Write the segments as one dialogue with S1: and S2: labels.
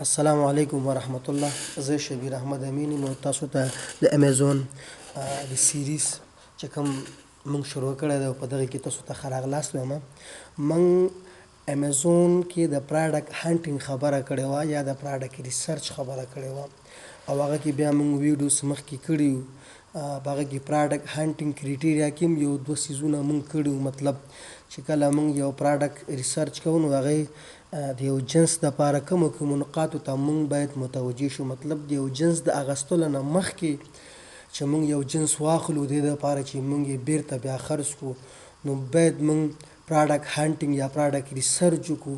S1: السلام علیکم ورحمت الله. زه شبیر احمد امین یم او تاسو ته د امیزون د سیریز چې کوم مونږ شروع کړی دی او په دغه کې تاسو ته ښه راغلاست وایم. مونږ امیزون کې د پراډکټ هانټینګ خبره کړې وه یا د پراډکټ ریسرچ خبره کړې وه او هغه کې بیا مونږ ویډیوز مخکې کړي وو. په هغه کې پراډکټ هانټینګ کرایټیریا کې هم یو دوه څیزونه مونږ کړي وو. مطلب چې کله مونږ یو پراډکټ ریسرچ کوو نو هغې د یو جنس دپاره کومو نقاطو ته مونږ باید متوجه شو. مطلب د یو جنس د اخیستلو نه مخکې چې مونږ یو جنس واخلو دې دپاره چې مونږ یې بیرته بیا خرڅ کړو نو باید مونږ پراډکټ هانټینګ یا پراډکټ ریسرچ وکړو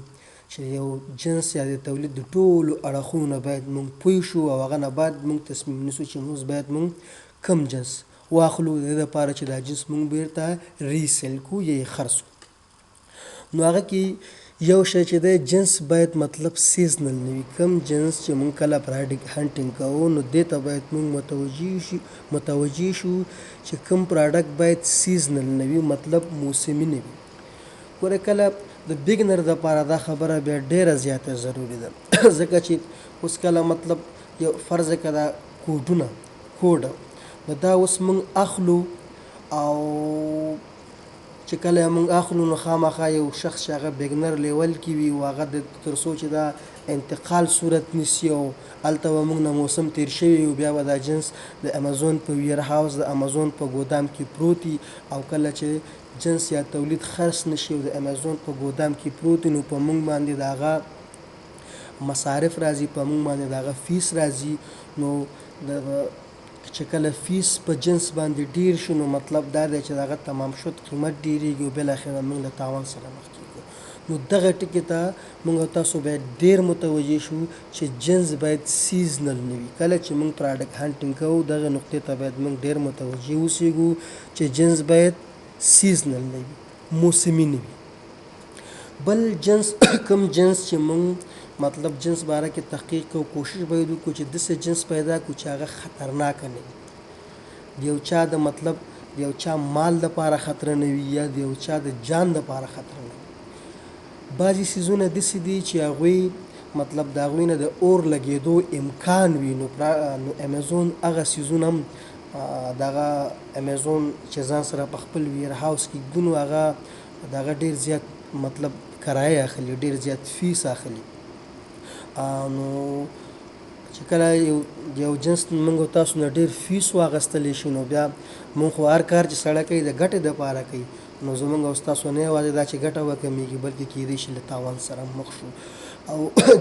S1: چې یو جنس یا د تولید د ټولو اړخونو نه باید مونږ پوه شو او هغه نه بعد مونږ تصمیم نیسو چې موږ باید مونږ کم جنس واخلو د دې دپاره چې دا جنس مونږ بیرته ریسیل کړو یا یې خرڅ کړو. نو هغه کې یو شی چې دی جنس باید مطلب سیزنل نه وي. کم جنس چې مونږ کله پراډکټ هانټینګ کوو نو دې ته باید مونږ متوجه شو چې کم پراډکټ باید سیزنل نه وي، مطلب موسمي نه وي. ګوره کله د بګنر دپاره دا خبره بیا ډیره زیاته ضروري ده ځکه چې اوس کله مطلب یو فرض کړه دا کوډ نو دا اوس مونږ اخلو او چې کله یې مونږ اخلو نو خامخا یو شخص چې هغه بګنر لیول کې وي او هغه تر څو چې دا انتقال صورت نیسي او هلته به مونږ نه موسم تیر شوی وي بیا به دا جنس د امازون په ویر هاوس د امازون په ګودام کې پروت وي او کله چې جنس یا تولید خرڅ نشي او د امازون په ګودام کې پروت وي نو په مونږ باندې د هغه مصارف راځي، په مونږ باندې د هغه فیس راځي. نو چې کله فیس په جنس باندې ډیر شي نو مطلب دا دی چې دغه تمام شد قیمت ډیریږي او بالاخره موږ له تاوان سره مخ کیږو. نو دغه ټکي ته موږ او تاسو باید ډیر متوجه شو چې جنس باید سیزنل نه وي. کله چې موږ پراډکټ هانټینګ کوو دغه نقطې ته باید موږ ډیر متوجه اوسیږو چې جنس باید سیزنل نه وي، موسمي نه وي. بل جنس کم جنس چې موږ مطلب جنس باره کې تحقیق کوو کوشش باید وکړو چې داسې جنس پیدا کړو چې هغه خطرناکه نه وي، د یو چا د مطلب د یو چا مال دپاره خطره نه وي یا د یو چا د جان دپاره خطره نه وي. بعضې څیزونه داسې دي چې هغوی مطلب د هغوی نه د اور لګېدو امکان وي. نو امیزون هغه څیزونه هم دغه امیزون چې ځان سره په خپل ویر هاوس کې ږدي نو هغه د هغه ډېر زیات مطلب کرایه اخلي، ډېر زیات فیس اخلي. نو چې کله یو جنس موږ او تاسو نه ډېر فیس واخیستلی شي نو بیا موږ خو هر کار چې سړی کوي د ګټې دپاره کوي. نو زموږ او ستاسو نه یوازې دا چې ګټه وکمیږي بلکې کیدای شي له تاوان سره مخ شو. او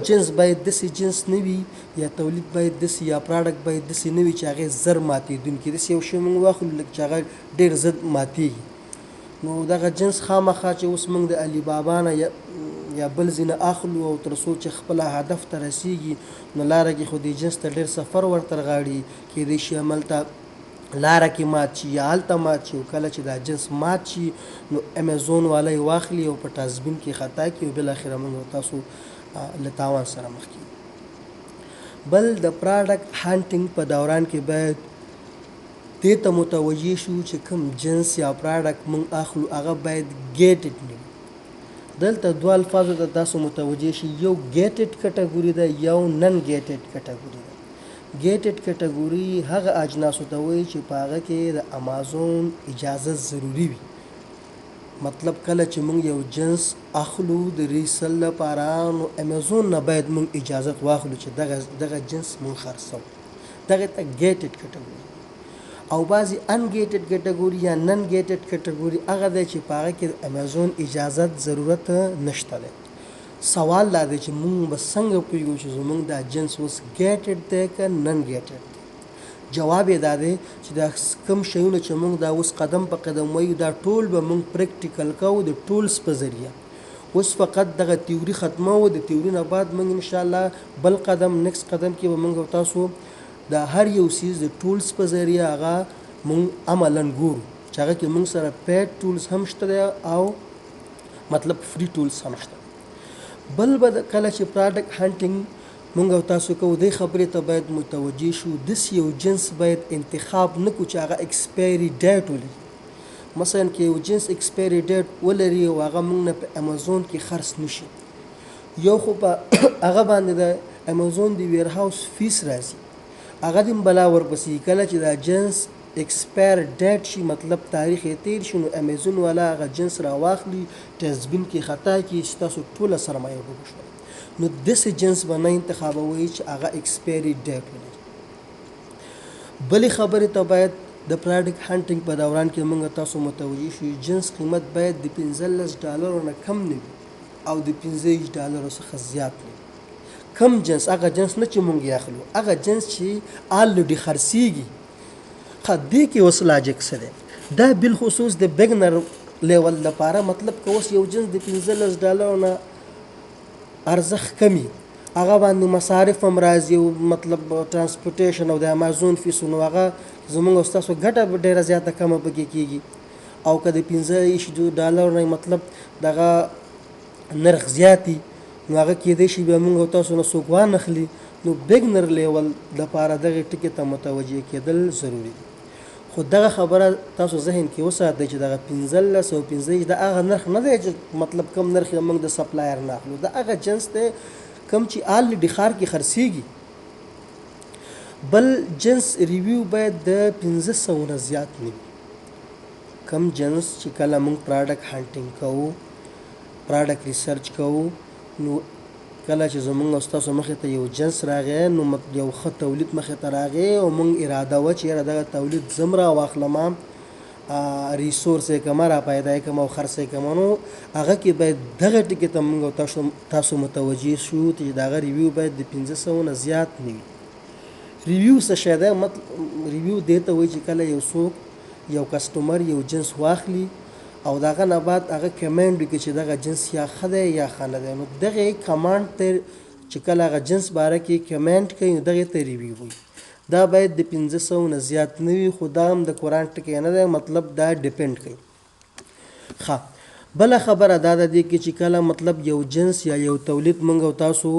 S1: جنس باید داسې جنس نه وي یا تولید باید داسې یا پراډکټ باید داسې نه وي چې هغې زر ماتېدونکي. داسې یو شی موږ واخلو چې هغه ډېر زر ماتېږي. نو دغه جنس خامخا چې اوس موږ د علي بابا نه یا بل ځینه اخلو او تر څو چې خپله هدف ته رسیږي نو لاره کې خو دې جنس ته ډېر سفر ورته رغاړي، کیدای شي هملته لاره کې مات شي یا هلته مات شي. او کله چې دا جنس مات شي نو امیزون والا یې واخلي او په ډسټبین کې خطا کړي او بالاخره موږ او تاسو له تاوان سره مخ کیږو. بل د پراډکټ هانټینګ په دوران کې باید دې ته متوجه شو چې کوم جنس یا پراډکټ موږ اخلو هغه باید ګیټډ نه وي. دلته دوه الفاظو ته تاسو متوجه شي، یو ګیټډ کټګوري ده یو نن ګیټډ کټګوري ده. ګیټډ کټګوري هغه اجناسو ته وایي چې په هغه کې د امازون اجازه ضروري وي. مطلب کله چې موږ یو جنس اخلو د ریسل لپاره نو امازون نه باید موږ اجازت واخلو چې دغه جنس موږ خرڅوو. دغه ته ګیټډ کټګوري. او بعضې انګیټډ کټګوري یا نن ګیټډ کټګوري هغه دی چې په هغه کې د امازون اجازت ضرورت نشته دی. سوال دا دی چې موږ به څنګه پوهېږو چې زموږ دا جنس اوس ګیټډ دی که نن ګیټډ دی؟ جواب یې دا دی چې دا کوم شیونه چې موږ دا اوس قدم په قدم وایو دا ټول به موږ پریکټیکل کوو د ټولز په ذریعه. اوس فقط دغه تیوري ختموو، د تیوري نه بعد موږ انشاءالله بل قدم نیکست قدم کې به موږ او تاسو د هر یو څیز د ټولز په ذریعه هغه موږ عملا ګورو چې هغه کې موږ سره پیډ ټولز هم شته دی او مطلب فری ټولز هم شته. بل به کله چې پراډکټ هانټینګ موږ او تاسو کوو دې خبرې ته باید متوجه شو داسې یو جنس باید انتخاب نه کړو چې هغه ایکسپایري ډیټ ولري. مثلا که یو جنس ایکسپایري ډیټ ولري او هغه موږ نه په امازون کې خرڅ نشي، یو خو په هغه باندې د امازون د ویر هاوس فیس راځي هغه د بلا ورپسې کله چې دا جنس ایکسپایر ډیټ شي مطلب تاریخ یې تیر شي نو امازون والا هغه جنس راواخلي ډسټبین کې خطا کړي چې تاسو ټوله سرمایه ډوبه شوه نو داسې جنس به نه انتخابوئ چې هغه ایکسپایري ډیټ ولري. بلې خبرې ته باید د پراډکټ هانټینګ په دوران کې موږ تاسو متوجه شو جنس قیمت باید د $15 نه کم نه وي او د $15 څخه زیات نه وي. کم جنس هغه جنس نه چې موږ یې اخلو هغه جنس چې آلریډي خرڅیږي دې کې اوس لاجک څه دی دا بالخصوص د بګنر لیول لپاره مطلب که اوس یو جنس د $15 نه ارزښت کمی هغه باندې مصارف هم راځي او مطلب ترانسپورټیشن او د امازون فیس نو هغه زموږ او ستاسو ګټه ډېره زیاته کمه پکې کېږي او که د $15 نه مطلب دغه نرخ زیاتي نو هغه کېدای شي بیا موږ او تاسو نه څوک وانخلي نو بګنر لیول لپاره دغه ټکي ته متوجه کېدل ضروري دي. خو دغه خبره تاسو ذهن کې وساتئ چې دغه 15 او 15 د هغه نرخ نه دی چې مطلب کم نرخ یې موږ د سپلایر نه اخلو د هغه جنس دی کم چې آلریډي ښار کې خرڅیږي. بل جنس ریویو باید د 1500 نه زیات نه وي. کم جنس چې کله موږ پراډکټ هانټینګ کوو پراډکټ ریسرچ کوو نو کله چې زموږ او ستاسو مخې ته یو جنس راغی نو یو ښه تولید مخې ته راغی او موږ اراده وه چې یاره دغه تولید زم راواخلمه ریسورس یې کمه را پیدا کړم او خرڅ یې کړم نو هغه کې باید دغه ټکي ته موږ او تاسو متوجه شو چې د هغه ریویو باید د 1500 نه زیات نه وي. ریویو څه شی دی ریویو دې ته وایي چې کله یو څوک یو کسټمر یو جنس واخلي او دغه نه بعد هغه کمنټ وکړي چې دغه جنس یا ښه دی یا ښه نه دی نو دغه کمانډ ته چې کله هغه جنس باره کې کمنټ کوي نو دغه ته ریویو وایي. دا باید د 1500 نه زیات نه وي خو دا هم د قرآن ټکی نه دی مطلب دا ډیپینډ کوي. ښه بله خبره دا ده دې کې چې کله مطلب یو جنس یا یو تولید موږ او تاسو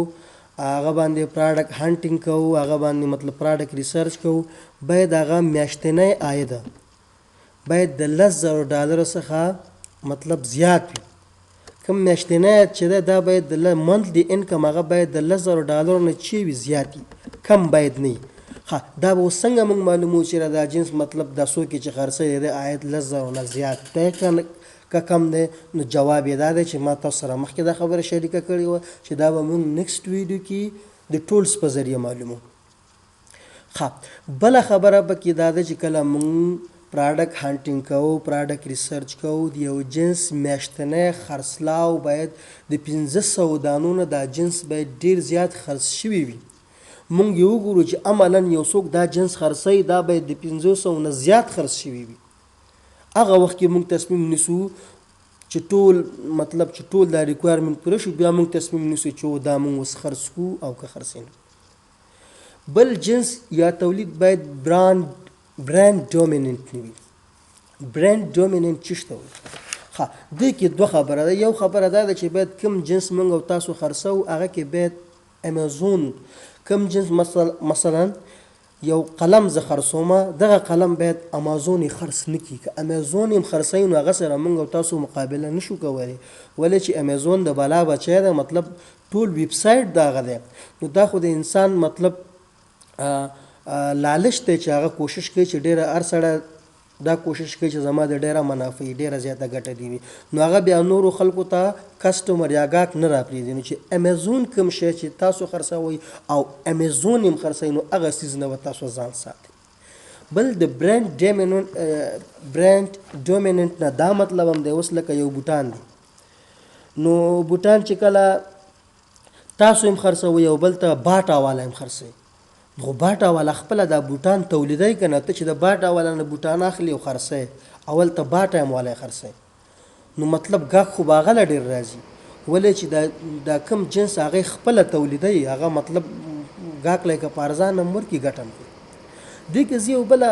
S1: هغه باندې پراډکټ هانټینګ کوو هغه باندې مطلب پراډکټ ریسرچ کوو باید هغه میاشتنی عاید باید د $10,000 څخه مطلب زیات وي. کوم میاشتنی عاید چې ده دا باید د منتلی انکم هغه باید د $10,000 نه چې وي زیات کم باید نه وي. دا به اوس څنګه موږ معلومو چې دا جنس مطلب دا څوک چې خرڅوي دی عاید $10,000 نه زیات دی که کم دی نو جواب یې دا دی چې ما تاسو سره مخکې دا خبره شریکه کړې وه چې دا به موږ نیکسټ ویډیو کې د ټولز په ذریعه معلومو. بله خبره پکې دا ده چې کله موږ پراډکټ هانټینګ کوو پراډکټ ریسرچ کوو د یو جنس میاشتنی خرڅلاو باید د 1500 دانو نه دا جنس باید ډیر زیات خرڅ شوي وي. مونږ یو وګورو چې عملا یو څوک دا جنس خرڅوي دا باید د 500 نه زیات خرڅ شوي وي. هغه وخت کې مونږ تصمیم نیسو چې ټول مطلب چې ټول دا ریکوایرمنټ پوره شو بیا مونږ تصمیم نیسو چې دا مونږ اوس خرڅ کړو او که خرڅ نه. بل جنس یا تولید باید برانډ ډومیننټ نه وي. برانډ ډومیننټ څه ته وایي؟ دې کې دوه خبره ده. یو خبره دا ده چې باید کوم جنس موږ او تاسو خرڅو هغه کې باید امازون کوم جنس مثلا یو قلم زه خرڅومه دغه قلم باید امازون یې خرڅ نه کړي. که امازون یې خرڅوي نو هغه سره موږ او تاسو مقابله نشو کولی ولې چې امازون د بلا بچی دی مطلب ټول ویب سایټ د هغه دی نو دا خو د انسان مطلب لالچ دی چې هغه کوشش کوي چې ډېره هر سړی دا کوشش کوي چې زما د ډېره منافع ډېره زیاته ګټه دي وي نو هغه بیا نورو خلکو ته کسټمر یا ګاهک نه راپرېږدي. نو چې امازون کوم شی چې تاسو خرڅوئ او امازون یې خرڅوي نو هغه څیز نه به تاسو ځان ساتئ. بل د برانډ ډومیننټ نه دا مطلب هم دی اوس لکه یو بوټان دی نو بوټان چې کله تاسو هم خرڅوئ او بل ته باټا والا هم خرڅوي خو باټا والا خپله دا بوټان تولیدوي که نه ته چې د باټا والا نه بوټان اخلي او خرڅوي اول ته باټا هم والا خرڅوي نو مطلب ګاهک خو به هغه له ډېر راځي ولې چې دا کوم جنس هغه خپله تولیدوي هغه مطلب ګاهک له که په ارزان هم ورکړي ګټه هم کوي. دې کې زه یو بله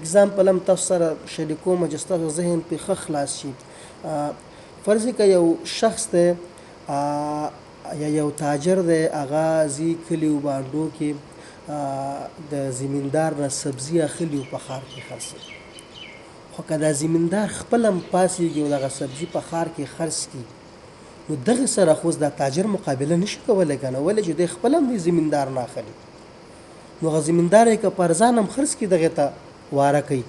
S1: اګزامپل هم تاسو سره شریکوم چې ستاسو ذهن پرې ښه خلاص شي. فرض که یو شخص دی یا یو تاجر دی هغه ځي کلیو بانډو کې د زمیندار نه سبزي اخلي او په ښار کې خرڅوي. خو که دا زمیندار خپله هم پاڅېږي او دغه سبزي په ښار کې خرڅ کړي نو دغه سره خو دا تاجر مقابله نشي کولی کنه ولې چې دی خپل هم زمیندار نه اخلي نو هغه زمیندار یې که پر ځان هم خرڅ کړي دغې ته واره کوي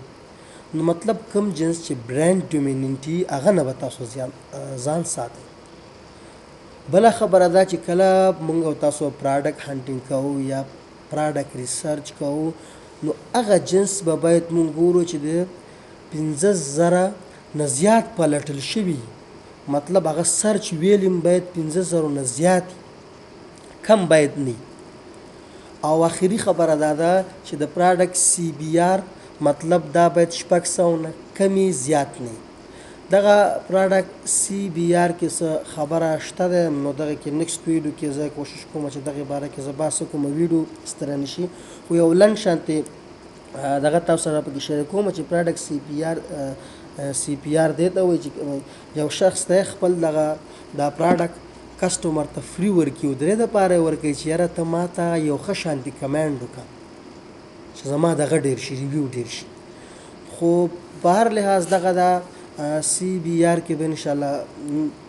S1: نو مطلب کم جنس چې برانډ ډومیننټي هغه نه به تاسو ځان ساتئ. بله خبره دا چې کله موږ او تاسو پراډکټ هانټینګ کوو یا پراډکټ ریسرچ کوو نو هغه جنس به باید موږ ګورو چې د 15,000 نه زیات پلټل شوي مطلب هغه سرچ ویلیم باید 15,000 نه زیات کم باید نه او آخري خبره دا ده چې د پراډکټ سی بی آر مطلب دا باید 600 نه کمی زیات نه دغه پراډکټ سی بی آر کې څه خبره شته ده نو دغه کې نیکسټ ویډیو کې زه کوشش کوم چې دغه باره کې زه بحث کوم ویډیو ستره نشي خو یو لنډ شانتې دغه تاسو سره پکې شریک کوم چې پراډکټ سی پی آر دی ته وایي چې یو شخص ته خپل دغه دا پراډکټ کسټمر ته فری ورکړي او درې دپاره یې ورکوي چې یاره ته ما ته یو ښه شانتي کمنډ وکړه چې زما دغه ډېر شي ریویو ډېر شي خو په هر لحاظ دغه دا سی بی آر کې به انشاءالله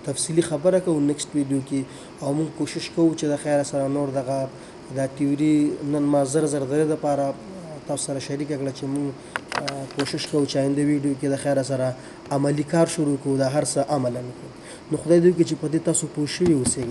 S1: تفصیلي خبره کوو نیکسټ ویډیو کې او موږ کوشش کوو چې د خیر سره نور دغه دا تیوري نن ما زر درې دپاره تاسو سره شریکه کړه چې موږ کوشش کوو چې آینده ویډیو کې د خیر سره عملي کار شروع کوو دا هر څه عملاً کړو نو خدای دې وکړي چې په دې تاسو پوه شوي اوسئ.